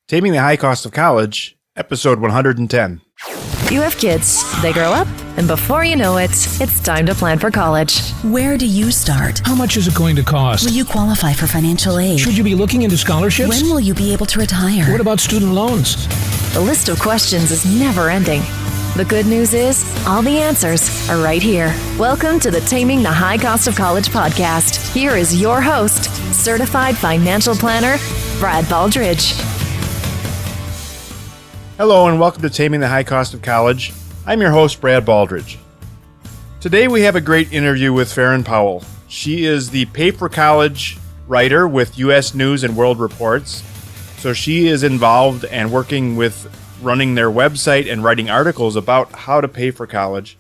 Taming the High Cost of College, episode 110. You have kids, they grow up, and before you know it, it's time to plan for college. Where do you start? How much is it going to cost? Will you qualify for financial aid? Should you be looking into scholarships? When will you be able to retire? What about student loans? The list of questions is never ending. The good news is, all the answers are right here. Welcome to the Taming the High Cost of College podcast. Here is your host, certified financial planner, Brad Baldridge. Hello and welcome to Taming the High Cost of College. I'm your host, Brad Baldridge. Today we have a great interview with Farran Powell. She is the Pay for College writer with U.S. News and World Reports. So she is involved and working with running their website and writing articles about how to pay for college.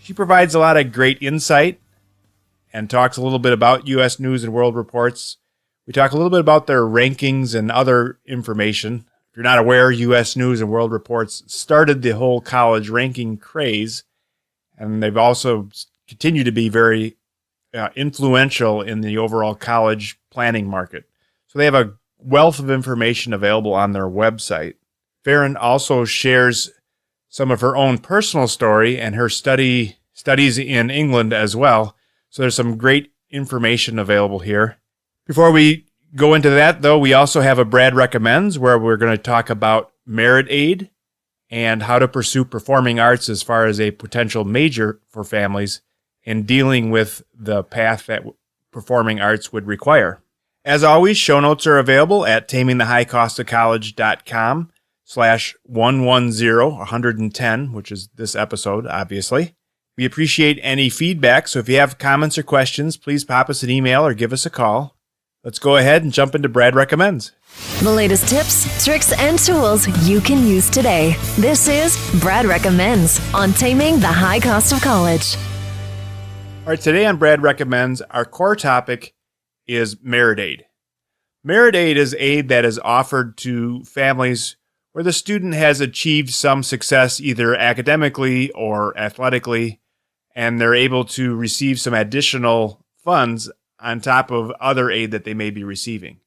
She provides a lot of great insight and talks a little bit about U.S. News and World Reports. We talk a little bit about their rankings and other information. If you're not aware, U.S. News and World Reports started the whole college ranking craze, and they've also continued to be very influential in the overall college planning market. So they have a wealth of information available on their website. Farran also shares some of her own personal story and her studies in England as well. So there's some great information available here. Before we go into that, though, we also have a Brad Recommends, where we're going to talk about merit aid and how to pursue performing arts as far as a potential major for families in dealing with the path that performing arts would require. As always, show notes are available at tamingthehighcostofcollege.com/110, which is this episode, obviously. We appreciate any feedback, so if you have comments or questions, please pop us an email or give us a call. Let's go ahead and jump into Brad Recommends. The latest tips, tricks, and tools you can use today. This is Brad Recommends on Taming the High Cost of College. All right, today on Brad Recommends, our core topic is merit aid. Merit aid is aid that is offered to families where the student has achieved some success either academically or athletically, and they're able to receive some additional funds on top of other aid that they may be receiving.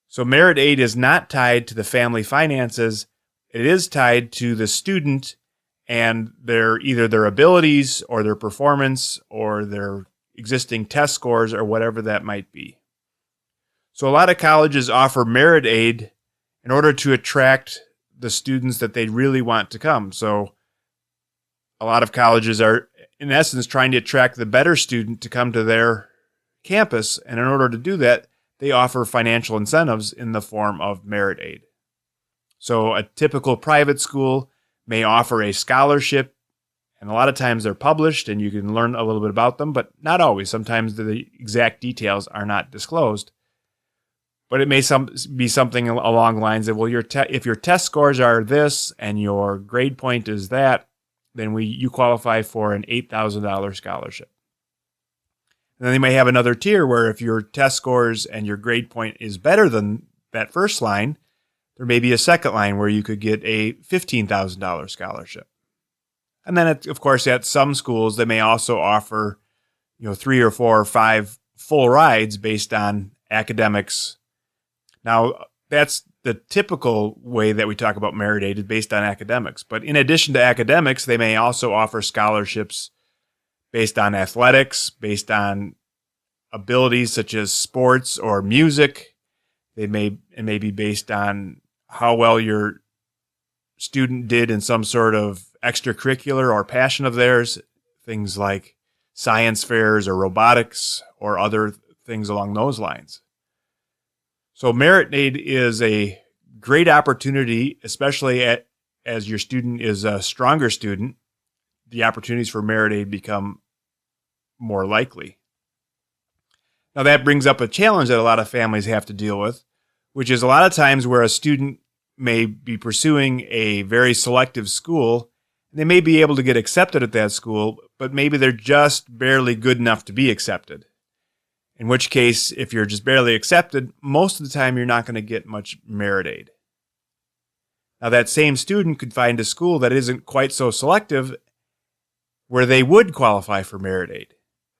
So merit aid is not tied to the family finances. It is tied to the student and either their abilities or their performance or their existing test scores or whatever that might be. So a lot of colleges offer merit aid in order to attract the students that they really want to come. So a lot of colleges are, in essence, trying to attract the better student to come to their campus, and in order to do that, they offer financial incentives in the form of merit aid. So a typical private school may offer a scholarship, and a lot of times they're published and you can learn a little bit about them, but not always. Sometimes the exact details are not disclosed. But it may be something along the lines of, well, if your test scores are this and your grade point is that, then you qualify for an $8,000 scholarship. And then they may have another tier where if your test scores and your grade point is better than that first line, there may be a second line where you could get a $15,000 scholarship. And then, of course, at some schools, they may also offer 3 or 4 or 5 full rides based on academics. Now, that's the typical way that we talk about merit aid, is based on academics. But in addition to academics, they may also offer scholarships based on athletics, based on abilities such as sports or music. It may be based on how well your student did in some sort of extracurricular or passion of theirs, things like science fairs or robotics or other things along those lines. So merit aid is a great opportunity, especially as your student is a stronger student. The opportunities for merit aid become more likely. Now that brings up a challenge that a lot of families have to deal with, which is a lot of times where a student may be pursuing a very selective school. They may be able to get accepted at that school, but maybe they're just barely good enough to be accepted. In which case, if you're just barely accepted, most of the time you're not going to get much merit aid. Now that same student could find a school that isn't quite so selective where they would qualify for merit aid.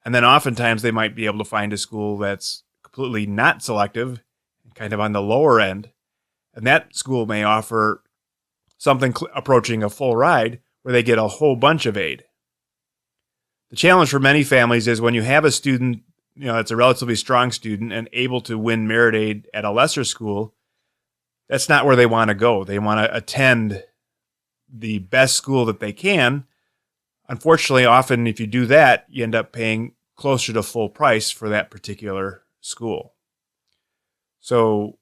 And then oftentimes they might be able to find a school that's completely not selective, kind of on the lower end, And that school may offer something approaching a full ride where they get a whole bunch of aid. The challenge for many families is when you have a student, that's a relatively strong student and able to win merit aid at a lesser school, that's not where they want to go. They want to attend the best school that they can. Unfortunately, often if you do that, you end up paying closer to full price for that particular school. So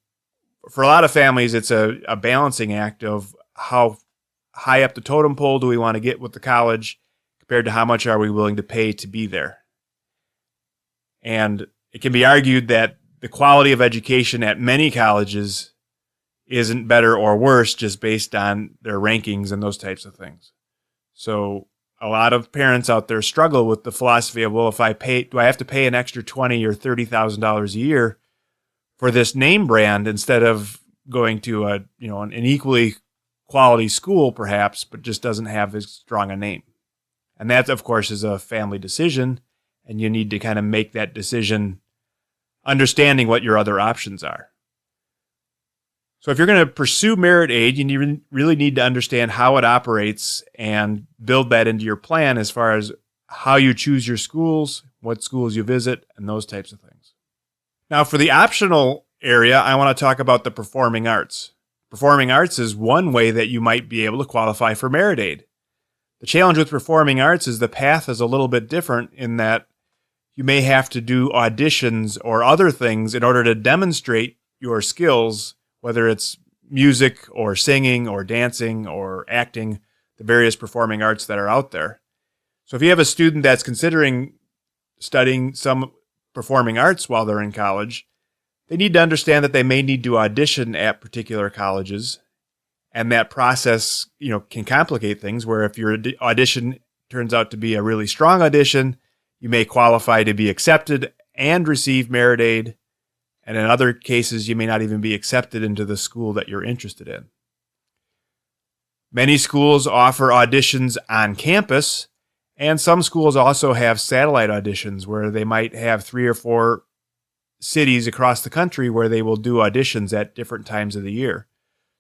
for a lot of families, it's a balancing act of how high up the totem pole do we want to get with the college compared to how much are we willing to pay to be there. And it can be argued that the quality of education at many colleges isn't better or worse just based on their rankings and those types of things. So a lot of parents out there struggle with the philosophy of, well, if I pay, do I have to pay an extra $20,000 or $30,000 a year for this name brand instead of going to an equally quality school perhaps, but just doesn't have as strong a name? And that, of course, is a family decision, and you need to kind of make that decision understanding what your other options are. So if you're going to pursue merit aid, you really need to understand how it operates and build that into your plan as far as how you choose your schools, what schools you visit, and those types of things. Now, for the optional area, I want to talk about the performing arts. Performing arts is one way that you might be able to qualify for merit aid. The challenge with performing arts is the path is a little bit different in that you may have to do auditions or other things in order to demonstrate your skills, whether it's music or singing or dancing or acting, the various performing arts that are out there. So if you have a student that's considering studying some performing arts while they're in college, they need to understand that they may need to audition at particular colleges. And that process, can complicate things where if your audition turns out to be a really strong audition, you may qualify to be accepted and receive merit aid. And in other cases, you may not even be accepted into the school that you're interested in. Many schools offer auditions on campus, and some schools also have satellite auditions where they might have 3 or 4 cities across the country where they will do auditions at different times of the year.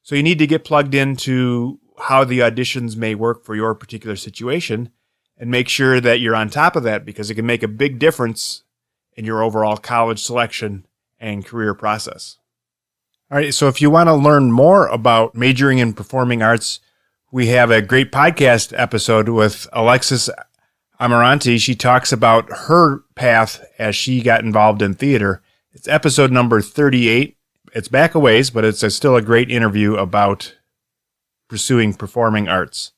So you need to get plugged into how the auditions may work for your particular situation and make sure that you're on top of that, because it can make a big difference in your overall college selection and career process. All right, so if you want to learn more about majoring in performing arts, we have a great podcast episode with Alexis Amarante. She talks about her path as she got involved in theater. It's episode number 38. It's back a ways, but it's still a great interview about pursuing performing arts.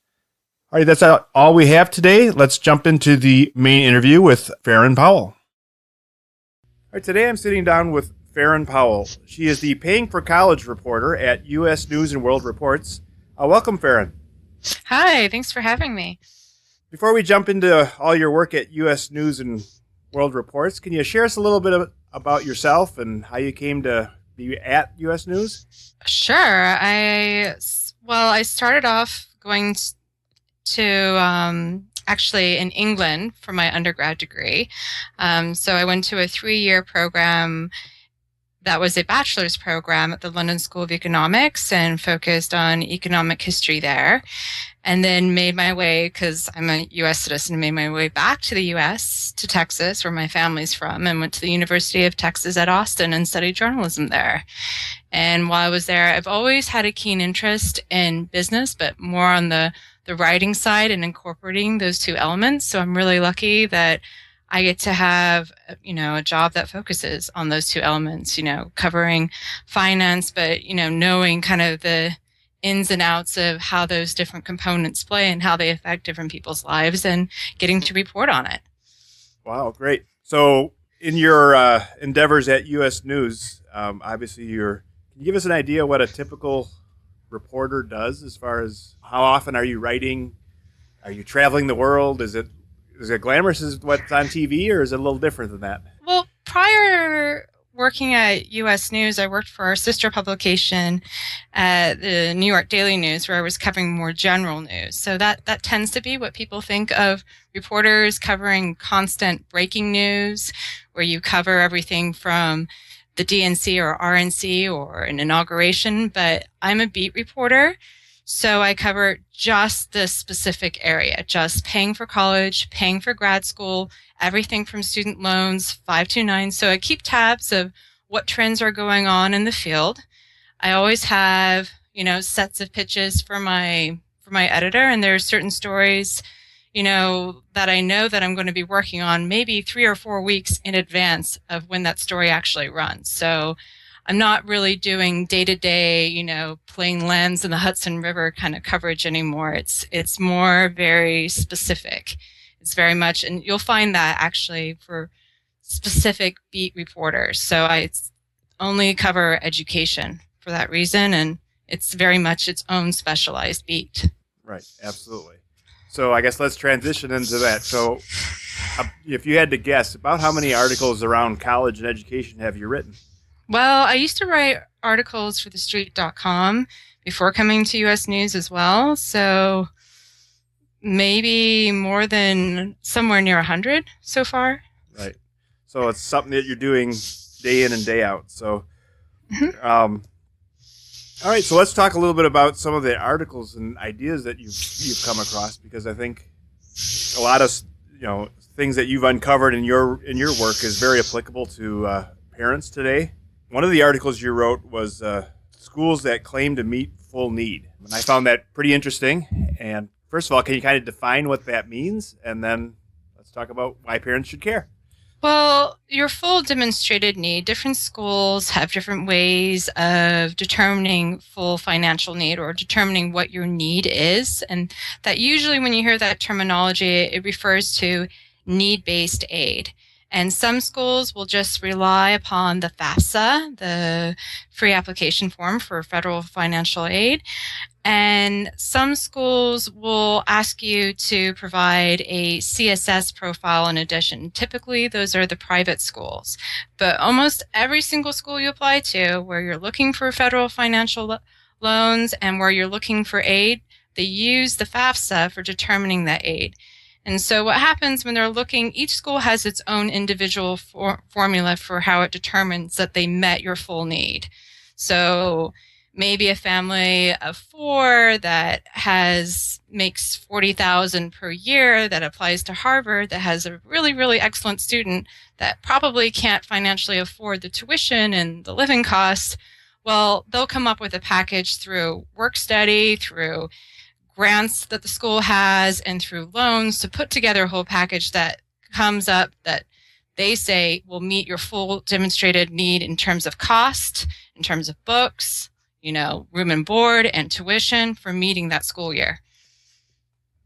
All right, that's all we have today. Let's jump into the main interview with Farran Powell. All right, today I'm sitting down with Farran Powell. She is the Paying for College reporter at U.S. News and World Reports. Welcome, Farran. Hi, thanks for having me. Before we jump into all your work at U.S. News and World Reports, can you share us a little bit about yourself and how you came to be at U.S. News? Sure. I started off going to actually in England for my undergrad degree. So I went to a 3-year program that was a bachelor's program at the London School of Economics and focused on economic history there. And then made my way, because I'm a U.S. citizen, made my way back to the U.S., to Texas, where my family's from, and went to the University of Texas at Austin and studied journalism there. And while I was there, I've always had a keen interest in business, but more on the writing side and incorporating those two elements. So I'm really lucky that I get to have, a job that focuses on those two elements, covering finance, but, knowing kind of the ins and outs of how those different components play and how they affect different people's lives and getting to report on it. Wow, great. So in your endeavors at U.S. News, obviously can you give us an idea what a typical reporter does as far as how often are you writing? Are you traveling the world? Is it glamorous as what's on TV, or is it a little different than that? Well, prior working at U.S. News, I worked for our sister publication at the New York Daily News, where I was covering more general news. So that tends to be what people think of reporters covering constant breaking news, where you cover everything from the DNC or RNC or an inauguration, but I'm a beat reporter. So I cover just this specific area, just paying for college, paying for grad school, everything from student loans, 529. So I keep tabs of what trends are going on in the field. I always have, sets of pitches for my editor, and there are certain stories, that I know that I'm going to be working on maybe 3 or 4 weeks in advance of when that story actually runs. So I'm not really doing day-to-day, Plain Lands and the Hudson River kind of coverage anymore. It's more very specific. It's very much, and you'll find that actually for specific beat reporters. So I only cover education for that reason, and it's very much its own specialized beat. Right, absolutely. So I guess let's transition into that. So if you had to guess, about how many articles around college and education have you written? Well, I used to write articles for TheStreet.com before coming to U.S. News as well. So maybe more than somewhere near 100 so far. Right. So it's something that you're doing day in and day out. So, all right. So let's talk a little bit about some of the articles and ideas that you've come across, because I think a lot of things that you've uncovered in your work is very applicable to parents today. One of the articles you wrote was schools that claim to meet full need, and I found that pretty interesting. And first of all, can you kind of define what that means, and then let's talk about why parents should care. Well, your full demonstrated need, different schools have different ways of determining full financial need or determining what your need is. And that usually when you hear that terminology, it refers to need-based aid. And some schools will just rely upon the FAFSA, the free application form for federal financial aid. And some schools will ask you to provide a CSS profile in addition. Typically, those are the private schools. But almost every single school you apply to, where you're looking for federal financial loans and where you're looking for aid, they use the FAFSA for determining that aid. And so what happens when they're looking, each school has its own individual formula for how it determines that they met your full need. So maybe a family of 4 that makes $40,000 per year that applies to Harvard, that has a really, really excellent student that probably can't financially afford the tuition and the living costs. Well, they'll come up with a package through work study, through grants that the school has, and through loans to put together a whole package that comes up that they say will meet your full demonstrated need in terms of cost, in terms of books, room and board and tuition for meeting that school year.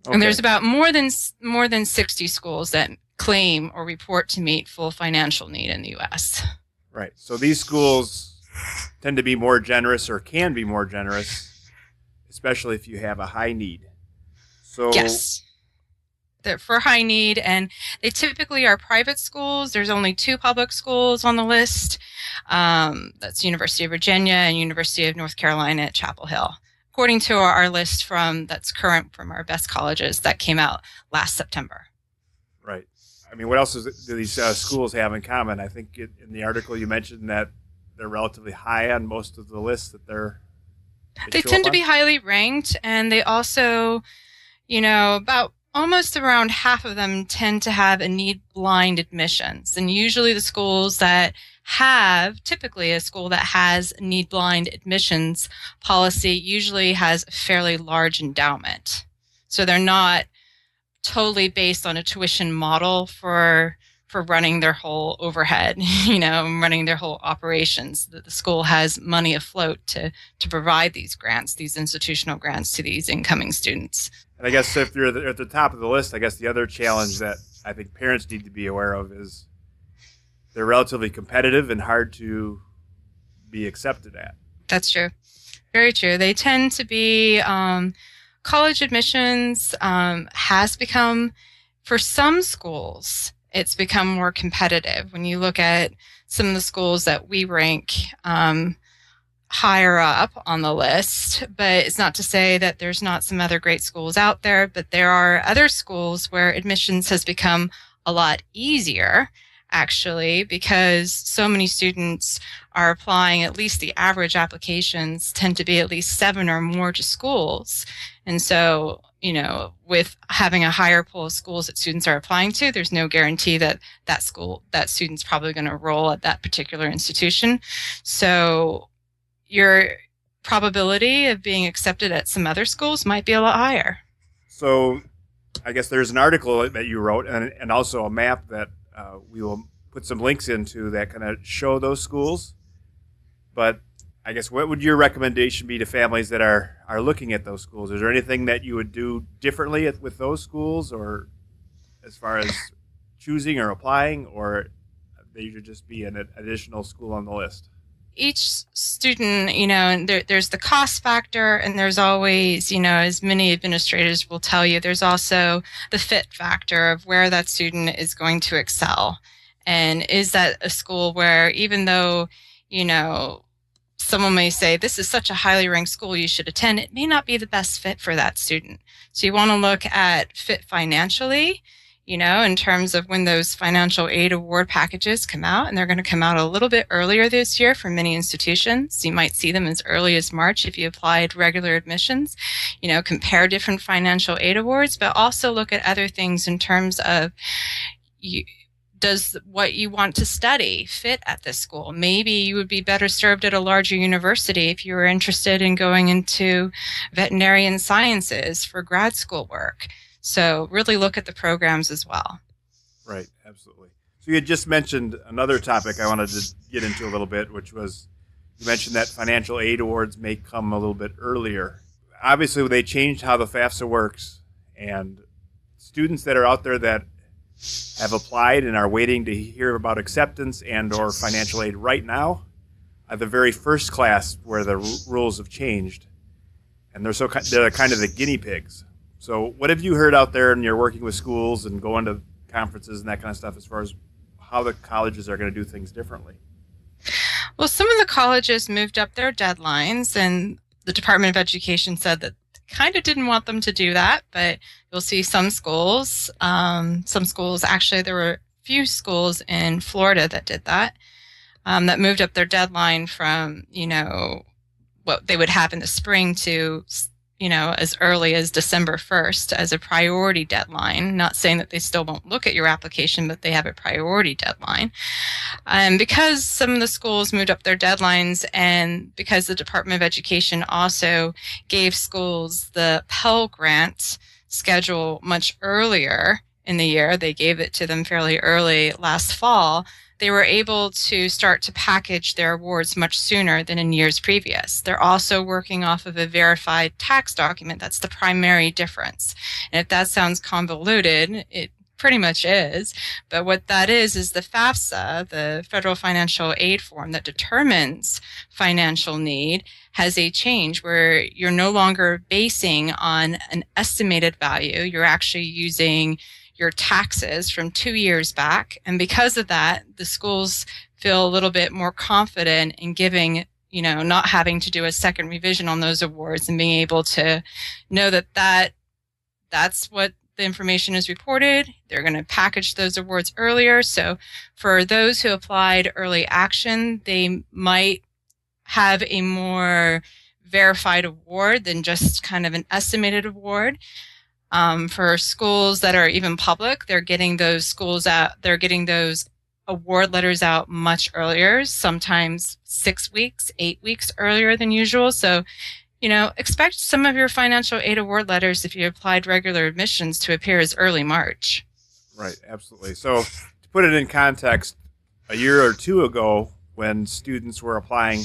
Okay. And there's about more than 60 schools that claim or report to meet full financial need in the U.S. Right. So these schools tend to be more generous, or can be more generous, especially if you have a high need. So yes, they're for high need, and they typically are private schools. There's only 2 public schools on the list. That's University of Virginia and University of North Carolina at Chapel Hill, according to our list that's current from our best colleges that came out last September. Right. I mean, what else do these schools have in common? I think in the article you mentioned that they're relatively high on most of the lists that they tend to be highly ranked, and they also, about almost around half of them tend to have a need-blind admissions. And usually the schools that typically a school that has need-blind admissions policy usually has a fairly large endowment. So they're not totally based on a tuition model for running their whole overhead, running their whole operations. The school has money afloat to provide these grants, these institutional grants to these incoming students. And I guess if you're at the top of the list, I guess the other challenge that I think parents need to be aware of is they're relatively competitive and hard to be accepted at. That's true. Very true. They tend to be, college admissions has become, for some schools, it's become more competitive. When you look at some of the schools that we rank higher up on the list, but it's not to say that there's not some other great schools out there, but there are other schools where admissions has become a lot easier. actually, because so many students are applying. At least the average applications tend to be at least 7 or more to schools. And so, with having a higher pool of schools that students are applying to, there's no guarantee that that student's probably going to enroll at that particular institution. So your probability of being accepted at some other schools might be a lot higher. So I guess there's an article that you wrote and also a map that we will put some links into that kind of show those schools. But I guess what would your recommendation be to families that are looking at those schools? Is there anything that you would do differently with those schools, or as far as choosing or applying, or they should just be an additional school on the list? Each student, there's the cost factor, and there's always, as many administrators will tell you, there's also the fit factor of where that student is going to excel. And is that a school where, even though, someone may say, this is such a highly ranked school you should attend, it may not be the best fit for that student. So you want to look at fit financially, in terms of when those financial aid award packages come out, and they're going to come out a little bit earlier this year for many institutions. You might see them as early as March if you applied regular admissions. Compare different financial aid awards, but also look at other things in terms of does what you want to study fit at this school? Maybe you would be better served at a larger university if you were interested in going into veterinarian sciences for grad school work. So really look at the programs as well. Right, absolutely. So you had just mentioned another topic I wanted to get into a little bit, which was you mentioned that financial aid awards may come a little bit earlier. Obviously, they changed how the FAFSA works, and students that are out there that have applied and are waiting to hear about acceptance and or financial aid right now are the very first class where the rules have changed, and they're kind of the guinea pigs. So what have you heard out there, and you're working with schools and going to conferences and that kind of stuff, as far as how the colleges are going to do things differently? Well, some of the colleges moved up their deadlines, and the Department of Education said that kind of didn't want them to do that, but you'll see some schools, actually there were a few schools in Florida that did that, that moved up their deadline from, what they would have in the spring to, as early as December 1st as a priority deadline. Not saying that they still won't look at your application, but they have a priority deadline. Because some of the schools moved up their deadlines, and because the Department of Education also gave schools the Pell Grant schedule much earlier in the year, they gave it to them fairly early last fall, they were able to start to package their awards much sooner than in years previous. They're also working off of a verified tax document. That's the primary difference. And if that sounds convoluted, it pretty much is. But what that is the FAFSA, the Federal Financial Aid Form that determines financial need, has a change where you're no longer basing on an estimated value. You're actually using your taxes from 2 years back. And because of that, the schools feel a little bit more confident in giving, not having to do a second revision on those awards, and being able to know that that's what the information is reported. They're going to package those awards earlier. So for those who applied early action, they might have a more verified award than just kind of an estimated award. For schools that are even public, they're getting those award letters out much earlier, sometimes 6 weeks, 8 weeks earlier than usual. So, expect some of your financial aid award letters, if you applied regular admissions, to appear as early March. Right, absolutely. So to put it in context, a year or two ago, when students were applying,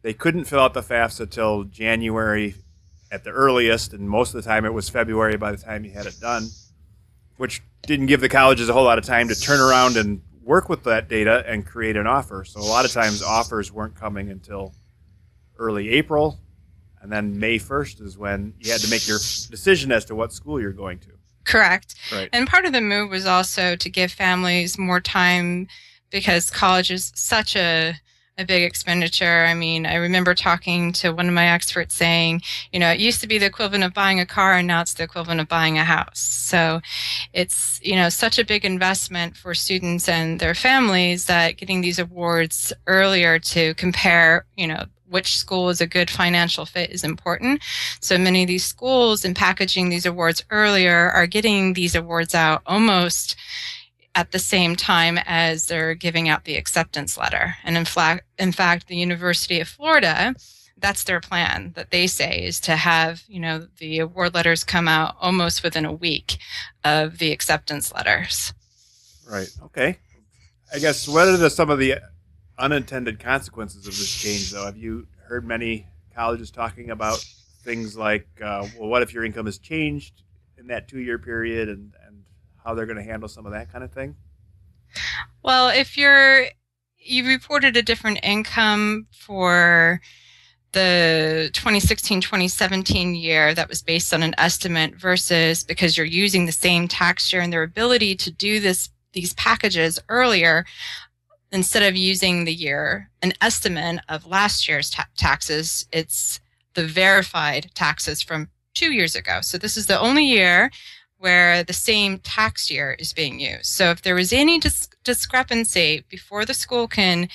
they couldn't fill out the FAFSA till January at the earliest, and most of the time it was February by the time you had it done, which didn't give the colleges a whole lot of time to turn around and work with that data and create an offer. So a lot of times offers weren't coming until early April, and then May 1st is when you had to make your decision as to what school you're going to. Correct. Right. And part of the move was also to give families more time, because college is such a a big expenditure. I mean, I remember talking to one of my experts saying, it used to be the equivalent of buying a car, and now it's the equivalent of buying a house. So it's, such a big investment for students and their families that getting these awards earlier to compare, which school is a good financial fit is important. So many of these schools, in packaging these awards earlier, are getting these awards out almost at the same time as they're giving out the acceptance letter. And in fact, the University of Florida, that's their plan that they say is to have, the award letters come out almost within a week of the acceptance letters. Right. Okay. I guess what are some of the unintended consequences of this change, though? Have you heard many colleges talking about things like, what if your income has changed in that 2-year period, and how they're going to handle some of that kind of thing? Well, if you reported a different income for the 2016-2017 year that was based on an estimate versus because you're using the same tax year, and their ability to do these packages earlier, instead of using an estimate of last year's taxes, it's the verified taxes from 2 years ago. So this is the only year where the same tax year is being used. So if there was any discrepancy before the school can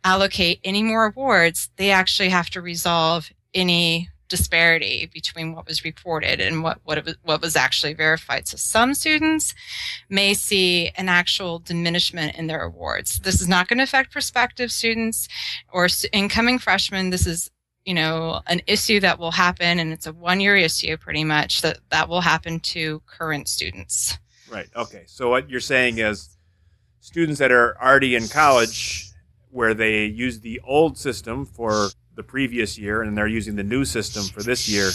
allocate any more awards, they actually have to resolve any disparity between what was reported and what was actually verified. So some students may see an actual diminishment in their awards. This is not going to affect prospective students or incoming freshmen. This is an issue that will happen, and it's a 1-year issue pretty much that will happen to current students. Right. Okay. So what you're saying is students that are already in college where they use the old system for the previous year and they're using the new system for this year,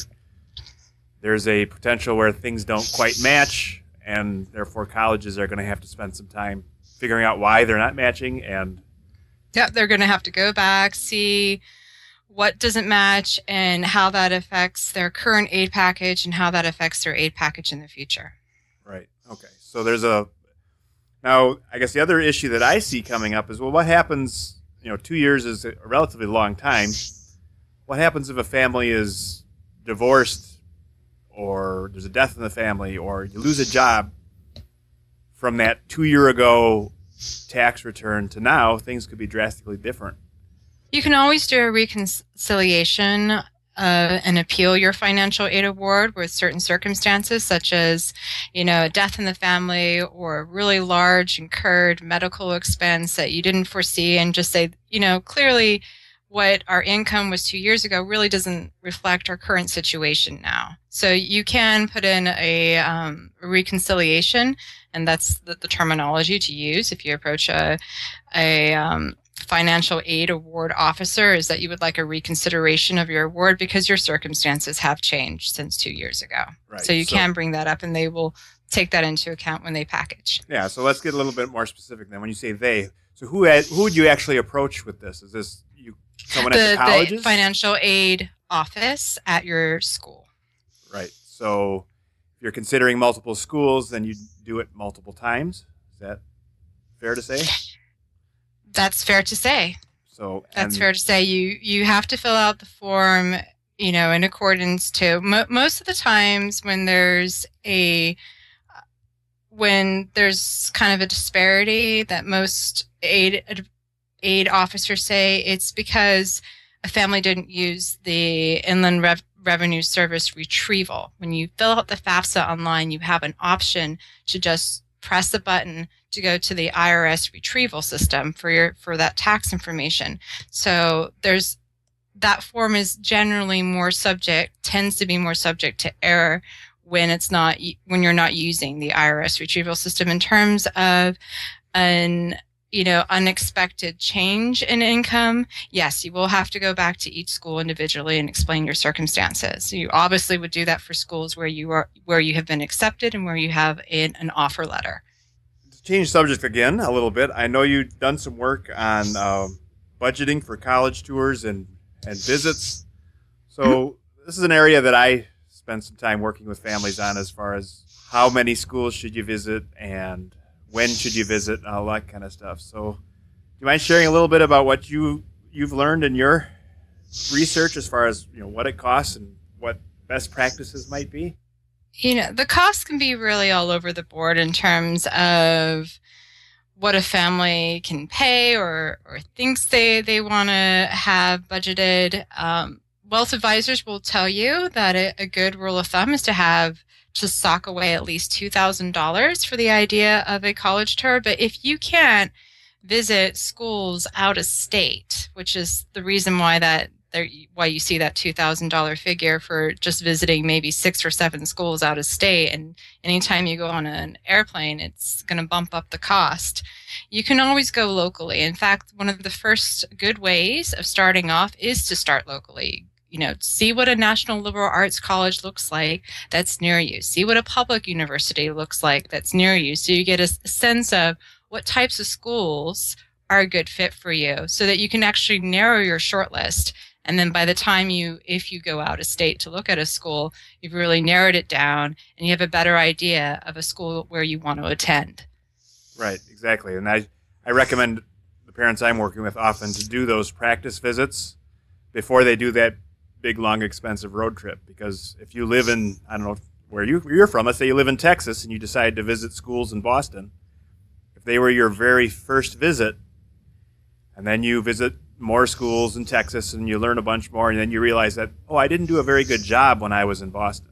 there's a potential where things don't quite match, and therefore colleges are going to have to spend some time figuring out why they're not matching. And they're going to have to go back, see what doesn't match and how that affects their current aid package and how that affects their aid package in the future. Right. Okay. So now I guess the other issue that I see coming up is, well, what happens, 2 years is a relatively long time. What happens if a family is divorced, or there's a death in the family, or you lose a job? From that 2-year ago tax return to now, things could be drastically different. You can always do a reconciliation and appeal your financial aid award with certain circumstances, such as, a death in the family or a really large incurred medical expense that you didn't foresee, and just say, clearly what our income was 2 years ago really doesn't reflect our current situation now. So you can put in a reconciliation, and that's the terminology to use if you approach a financial aid award officer, is that you would like a reconsideration of your award because your circumstances have changed since 2 years ago. Right. So you can bring that up, and they will take that into account when they package. Yeah, so let's get a little bit more specific then. When you say they, so who would you actually approach with this? Is this someone at the colleges? The financial aid office at your school. Right. So if you're considering multiple schools, then you do it multiple times. Is that fair to say? That's fair to say. That's fair to say. You have to fill out the form, in accordance to most of the times when there's kind of a disparity that most aid officers say, it's because a family didn't use the Inland Revenue Service retrieval. When you fill out the FAFSA online, you have an option to just press the button to go to the IRS retrieval system for that tax information. So that form is generally tends to be more subject to error when you're not using the IRS retrieval system. In terms of an unexpected change in income, yes, you will have to go back to each school individually and explain your circumstances. You obviously would do that for schools where you have been accepted and where you have an offer letter. To change subject again a little bit, I know you've done some work on budgeting for college tours and visits. So this is an area that I spend some time working with families on, as far as how many schools should you visit and when should you visit and all that kind of stuff. So do you mind sharing a little bit about what you you've learned in your research as far as what it costs and what best practices might be? The cost can be really all over the board in terms of what a family can pay or thinks they want to have budgeted. Wealth advisors will tell you that a good rule of thumb is to sock away at least $2,000 for the idea of a college tour. But if you can't visit schools out of state, which is the reason why why you see that $2,000 figure for just visiting maybe 6 or 7 schools out of state, and anytime you go on an airplane, it's going to bump up the cost. You can always go locally. In fact, one of the first good ways of starting off is to start locally. See what a national liberal arts college looks like that's near you. See what a public university looks like that's near you. So you get a sense of what types of schools are a good fit for you so that you can actually narrow your short list. And then by the time if you go out of state to look at a school, you've really narrowed it down and you have a better idea of a school where you want to attend. Right, exactly. And I recommend the parents I'm working with often to do those practice visits before they do that big, long, expensive road trip. Because if you live in, I don't know where you're from, let's say you live in Texas and you decide to visit schools in Boston, if they were your very first visit, and then you visit more schools in Texas and you learn a bunch more, and then you realize that, I didn't do a very good job when I was in Boston.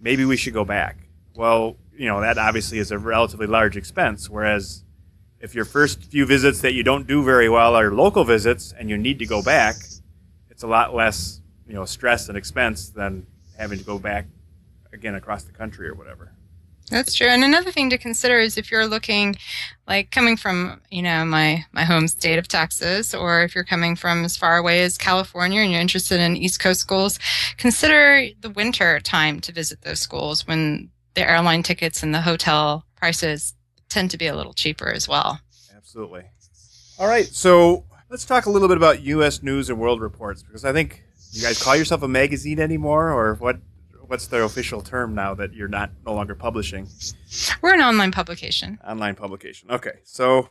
Maybe we should go back. Well, that obviously is a relatively large expense, whereas if your first few visits that you don't do very well are local visits and you need to go back, it's a lot less, stress and expense than having to go back again across the country or whatever. That's true. And another thing to consider is if you're looking, like coming from, my home state of Texas, or if you're coming from as far away as California and you're interested in East Coast schools, consider the winter time to visit those schools when the airline tickets and the hotel prices tend to be a little cheaper as well. Absolutely. All right. So let's talk a little bit about U.S. News and World Reports, because I think you guys call yourself a magazine anymore, or what's the official term now that you're no longer publishing? We're an online publication. Online publication. Okay. So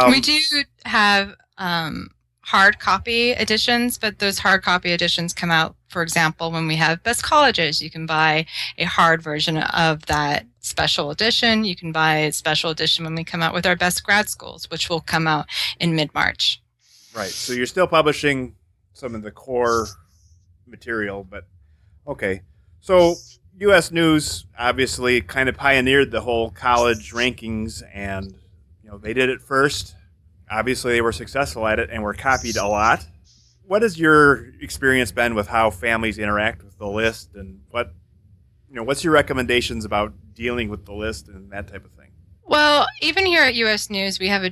we do have hard copy editions, but those hard copy editions come out, for example, when we have Best Colleges. You can buy a hard version of that special edition. You can buy a special edition when we come out with our Best Grad Schools, which will come out in mid-March. Right. So you're still publishing some of the core material, but okay. So U.S. News obviously kind of pioneered the whole college rankings, and they did it first. Obviously, they were successful at it and were copied a lot. What has your experience been with how families interact with the list, and what's your recommendations about dealing with the list and that type of thing? Well, even here at U.S. News, we have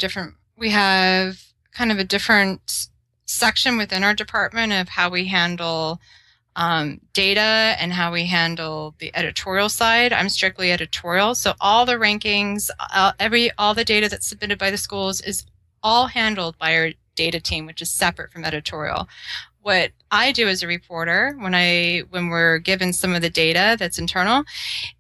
kind of a different section within our department of how we handle data and how we handle the editorial side. I'm strictly editorial, so all the rankings, all the data that's submitted by the schools is all handled by our data team, which is separate from editorial. What I do as a reporter when we're given some of the data that's internal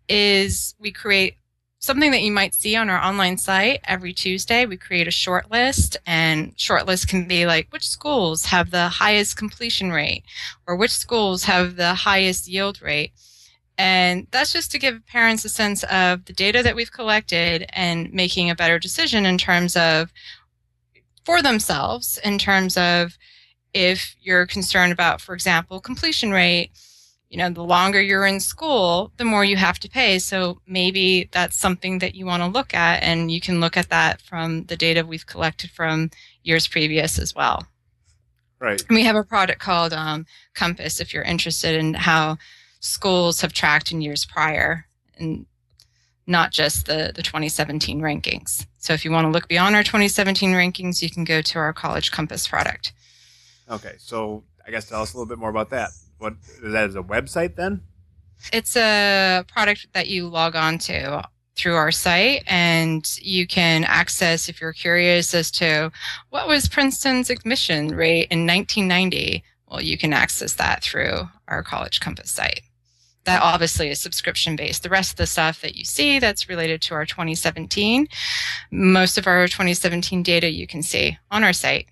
is we create something that you might see on our online site every Tuesday. We create a short list, and short list can be like which schools have the highest completion rate or which schools have the highest yield rate. And that's just to give parents a sense of the data that we've collected and making a better decision for themselves in terms of if you're concerned about, for example, completion rate. The longer you're in school, the more you have to pay. So maybe that's something that you want to look at, and you can look at that from the data we've collected from years previous as well. Right. And we have a product called Compass if you're interested in how schools have tracked in years prior, and not just the 2017 rankings. So if you want to look beyond our 2017 rankings, you can go to our College Compass product. Okay, so I guess tell us a little bit more about that. What is that? Is a website then? It's a product that you log on to through our site, and you can access, if you're curious as to what was Princeton's admission rate in 1990, well, you can access that through our College Compass site. That obviously is subscription-based. The rest of the stuff that you see that's related to our 2017, most of our 2017 data you can see on our site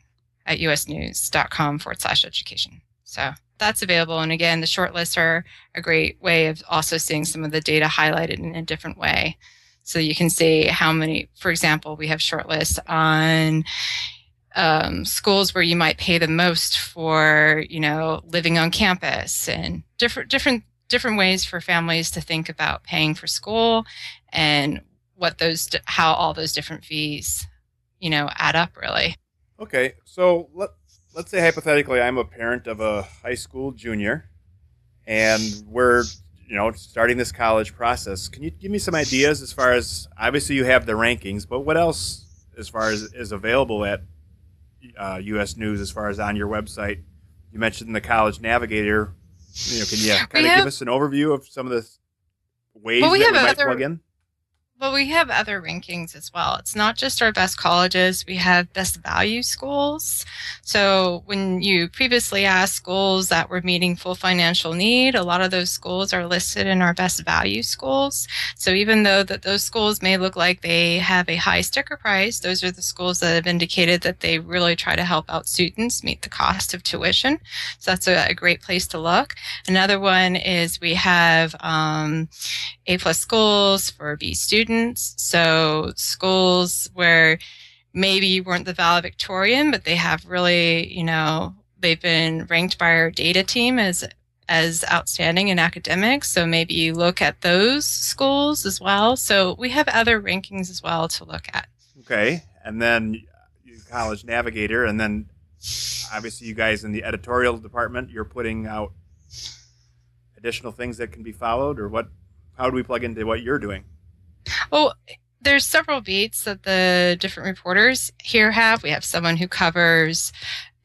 at usnews.com/education. So that's available. And again, the shortlists are a great way of also seeing some of the data highlighted in a different way. So you can see how many, for example, we have shortlists on schools where you might pay the most for, living on campus, and different ways for families to think about paying for school, and how all those different fees, add up really. Okay, so let's say hypothetically I'm a parent of a high school junior, and we're starting this college process. Can you give me some ideas as far as, obviously you have the rankings, but what else as far as is available at U.S. News as far as on your website? You mentioned the College Navigator. Can you kind of give us an overview of some of the ways that we might plug in? Well, we have other rankings as well. It's not just our best colleges. We have best value schools. So when you previously asked schools that were meeting full financial need, a lot of those schools are listed in our best value schools. So even though that those schools may look like they have a high sticker price, those are the schools that have indicated that they really try to help out students meet the cost of tuition. So that's a great place to look. Another one is we have A+ schools for B students. So schools where maybe you weren't the valedictorian, but they have really, they've been ranked by our data team as outstanding in academics. So maybe you look at those schools as well. So we have other rankings as well to look at. Okay. And then College Navigator, and then obviously you guys in the editorial department, you're putting out additional things that can be followed, or how do we plug into what you're doing? Well, there's several beats that the different reporters here have. We have someone who covers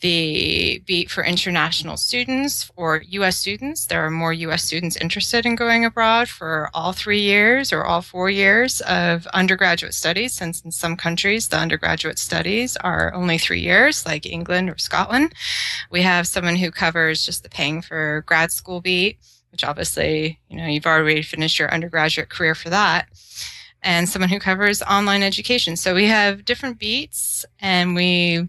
the beat for international students or U.S. students. There are more U.S. students interested in going abroad for all 3 years or all 4 years of undergraduate studies, since in some countries the undergraduate studies are only 3 years, like England or Scotland. We have someone who covers just the paying for grad school beat, which obviously, you've already finished your undergraduate career for that, and someone who covers online education. So we have different beats, and we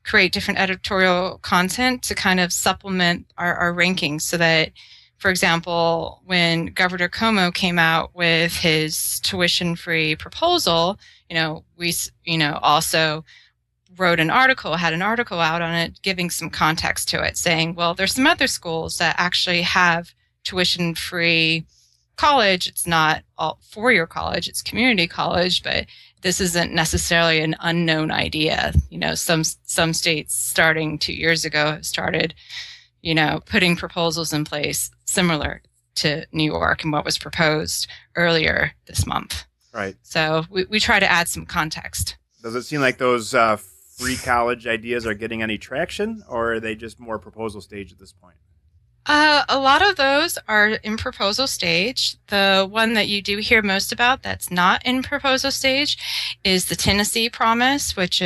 create different editorial content to kind of supplement our rankings, so that, for example, when Governor Cuomo came out with his tuition-free proposal, we, also had an article out on it, giving some context to it, saying, well, there's some other schools that actually have tuition-free college. It's not all four-year college, it's community college, but this isn't necessarily an unknown idea. Some states starting 2 years ago have started, putting proposals in place similar to New York and what was proposed earlier this month. Right. So we try to add some context. Does it seem like those free college ideas are getting any traction, or are they just more proposal stage at this point? A lot of those are in proposal stage. The one that you do hear most about that's not in proposal stage is the Tennessee Promise, which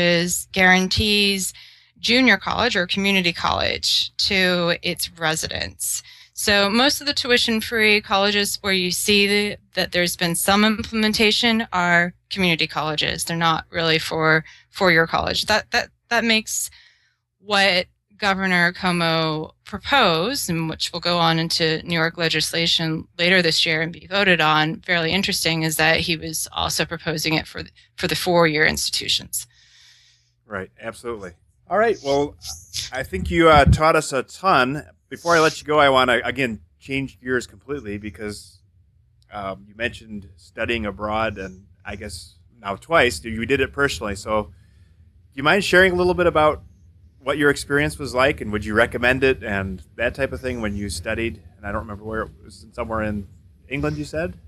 guarantees junior college or community college to its residents. So most of the tuition-free colleges where you see that there's been some implementation are community colleges. They're not really for four-year college. That makes what Governor Cuomo proposed, and which will go on into New York legislation later this year and be voted on, fairly interesting, is that he was also proposing it for the four-year institutions. Right, absolutely. All right, well, I think you taught us a ton. Before I let you go, I want to, again, change gears completely, because you mentioned studying abroad, and I guess now twice. You did it personally, so do you mind sharing a little bit about what your experience was like, and would you recommend it, and that type of thing when you studied? And I don't remember where it was, somewhere in England, you said?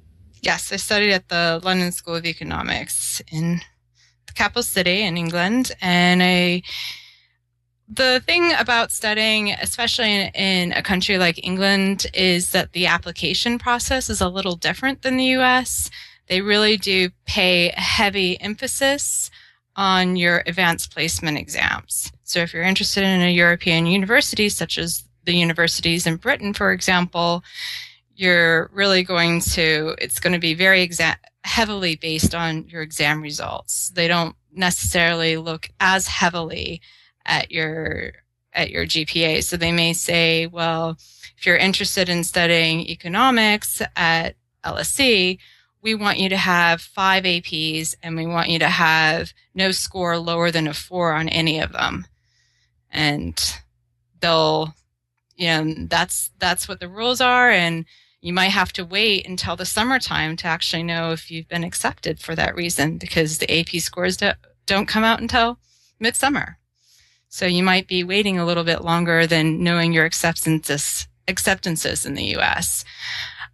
Yes, I studied at the London School of Economics in the capital city in England. And the thing about studying, especially in a country like England, is that the application process is a little different than the U.S. They really do pay a heavy emphasis on your advanced placement exams. So if you're interested in a European university, such as the universities in Britain, for example, you're really it's going to be very heavily based on your exam results. They don't necessarily look as heavily at your GPA. So they may say, well, if you're interested in studying economics at LSE, we want you to have 5 APs and we want you to have no score lower than a 4 on any of them. And they'll, that's what the rules are. And you might have to wait until the summertime to actually know if you've been accepted for that reason, because the AP scores don't come out until midsummer. So you might be waiting a little bit longer than knowing your acceptances in the U.S.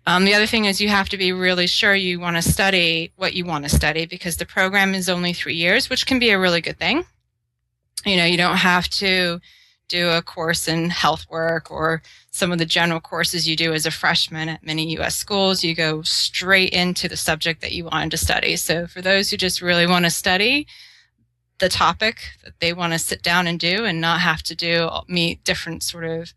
The other thing is you have to be really sure you want to study what you want to study, because the program is only 3 years, which can be a really good thing. You don't have to do a course in health work or some of the general courses you do as a freshman at many U.S. schools. You go straight into the subject that you wanted to study. So for those who just really want to study the topic that they want to sit down and do and not have to meet different sort of,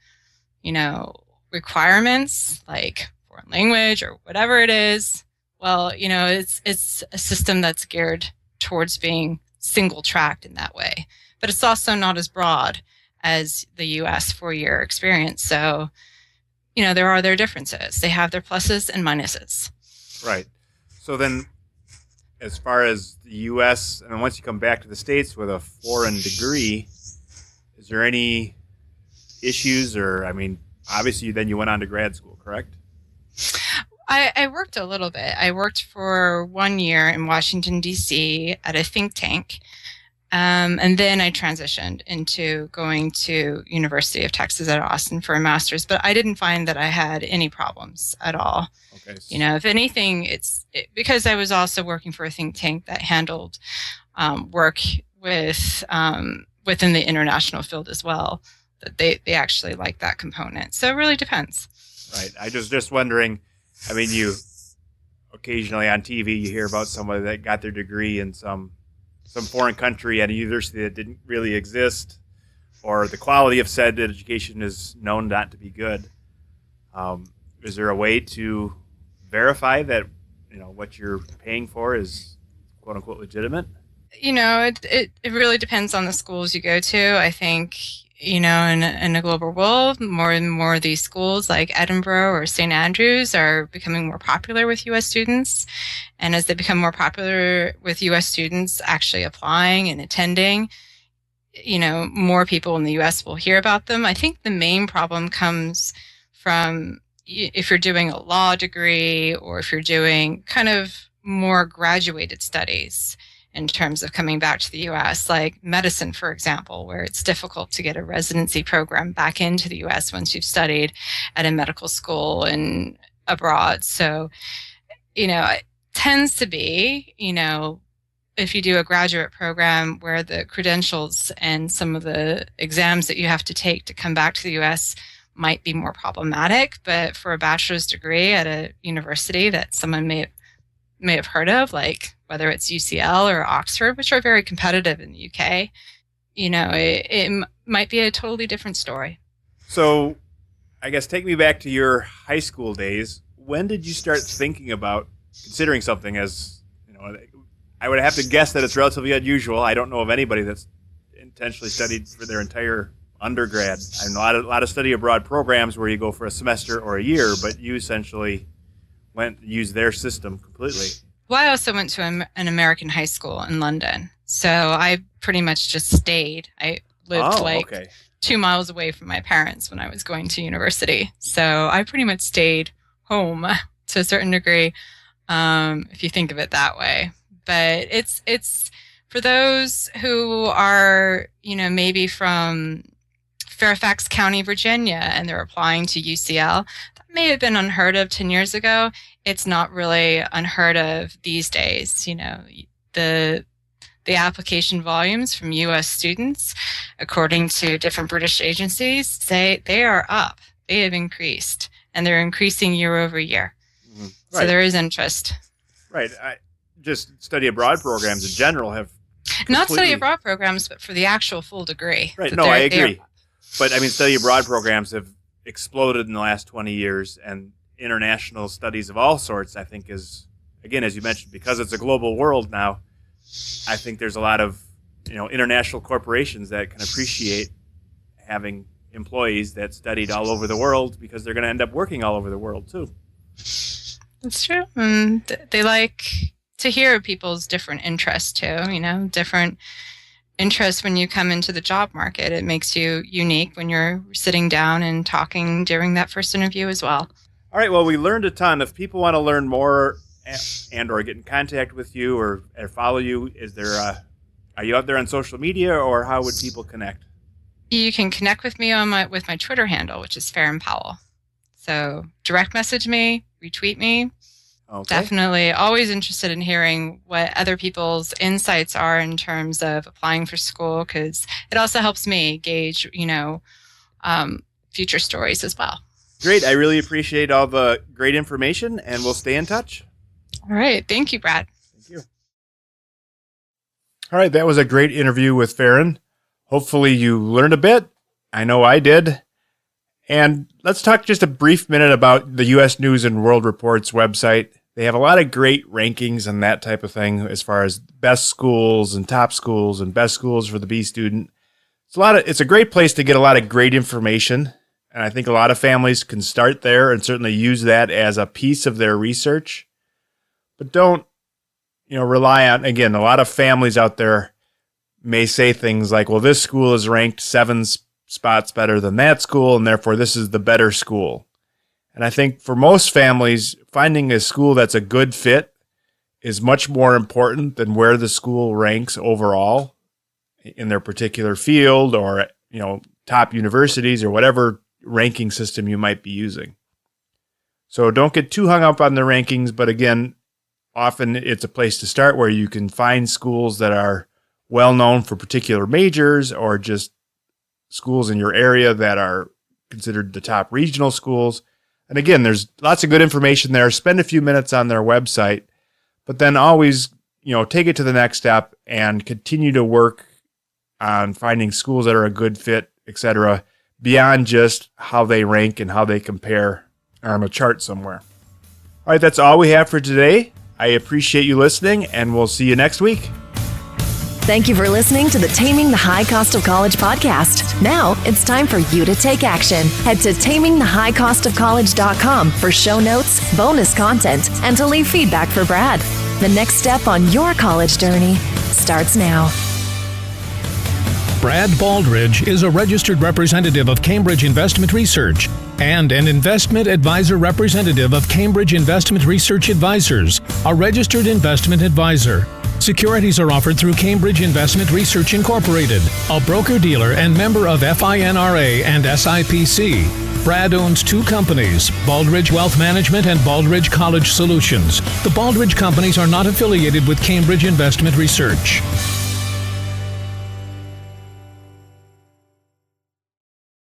requirements like foreign language or whatever it is, well, it's a system that's geared towards being single tracked in that way. But it's also not as broad as the U.S. 4-year experience. So, there are their differences. They have their pluses and minuses. Right. So then, as far as the U.S., and once you come back to the States with a foreign degree, is there any issues or, obviously then you went on to grad school, correct? I worked a little bit. I worked for 1 year in Washington, D.C. at a think tank. And then I transitioned into going to University of Texas at Austin for a master's, but I didn't find that I had any problems at all. Okay. If anything, because I was also working for a think tank that handled work with within the international field as well, that they actually like that component. So it really depends. Right. I just wondering, you occasionally on TV, you hear about somebody that got their degree in some foreign country at a university that didn't really exist, or the quality of said education is known not to be good. Is there a way to verify that, what you're paying for is quote unquote legitimate? It really depends on the schools you go to. I think, in a global world, more and more of these schools like Edinburgh or St. Andrews are becoming more popular with U.S. students. And as they become more popular with U.S. students actually applying and attending, more people in the U.S. will hear about them. I think the main problem comes from if you're doing a law degree or if you're doing kind of more graduated studies in terms of coming back to the U.S., like medicine, for example, where it's difficult to get a residency program back into the U.S. once you've studied at a medical school and abroad. So, it tends to be, if you do a graduate program where the credentials and some of the exams that you have to take to come back to the U.S. might be more problematic. But for a bachelor's degree at a university that someone may have heard of, like whether it's UCL or Oxford, which are very competitive in the UK, it might be a totally different story. So I guess take me back to your high school days. When did you start thinking about considering something as, I would have to guess that it's relatively unusual. I don't know of anybody that's intentionally studied for their entire undergrad. I know a lot of study abroad programs where you go for a semester or a year, but you essentially used their system completely. Well, I also went to an American high school in London. So I pretty much just stayed. I lived 2 miles away from my parents when I was going to university. So I pretty much stayed home to a certain degree, if you think of it that way. But it's for those who are, maybe from Fairfax County, Virginia, and they're applying to UCL. That may have been unheard of 10 years ago. It's not really unheard of these days. The application volumes from U.S. students, according to different British agencies, they are up. They have increased, and they're increasing year over year. Mm-hmm. Right. So there is interest. Right. Just study abroad programs in general have not study abroad programs, but for the actual full degree. Right. No, I agree. But study abroad programs have exploded in the last 20 years, and international studies of all sorts, I think, is, again, as you mentioned, because it's a global world now, I think there's a lot of international corporations that can appreciate having employees that studied all over the world, because they're going to end up working all over the world too. That's true. They like to hear people's different interests too, different interests when you come into the job market. It makes you unique when you're sitting down and talking during that first interview as well. All right, well, we learned a ton. If people want to learn more and or get in contact with you or follow you, are you out there on social media, or how would people connect? You can connect with me with my Twitter handle, which is Farran Powell. So direct message me, retweet me. Okay. Definitely always interested in hearing what other people's insights are in terms of applying for school, because it also helps me gauge, future stories as well. Great. I really appreciate all the great information, and we'll stay in touch. All right. Thank you, Brad. Thank you. All right. That was a great interview with Farran. Hopefully you learned a bit. I know I did. And let's talk just a brief minute about the U.S. News and World Report's website. They have a lot of great rankings and that type of thing as far as best schools and top schools and best schools for the B student. It's a great place to get a lot of great information. And I think a lot of families can start there and certainly use that as a piece of their research. But don't, rely on, again, a lot of families out there may say things like, well, this school is ranked 7 spots better than that school, and therefore this is the better school. And I think for most families, finding a school that's a good fit is much more important than where the school ranks overall in their particular field, or, top universities or whatever ranking system you might be using. So don't get too hung up on the rankings, but again, often it's a place to start where you can find schools that are well known for particular majors, or just schools in your area that are considered the top regional schools. And again, there's lots of good information there. Spend a few minutes on their website, but then always, take it to the next step and continue to work on finding schools that are a good fit, etc., beyond just how they rank and how they compare on a chart somewhere. All right, that's all we have for today. I appreciate you listening, and we'll see you next week. Thank you for listening to the Taming the High Cost of College podcast. Now it's time for you to take action. Head to tamingthehighcostofcollege.com for show notes, bonus content, and to leave feedback for Brad. The next step on your college journey starts now. Brad Baldridge is a registered representative of Cambridge Investment Research and an investment advisor representative of Cambridge Investment Research Advisors, a registered investment advisor. Securities are offered through Cambridge Investment Research Incorporated, a broker-dealer and member of FINRA and SIPC. Brad owns 2 companies, Baldridge Wealth Management and Baldridge College Solutions. The Baldridge companies are not affiliated with Cambridge Investment Research.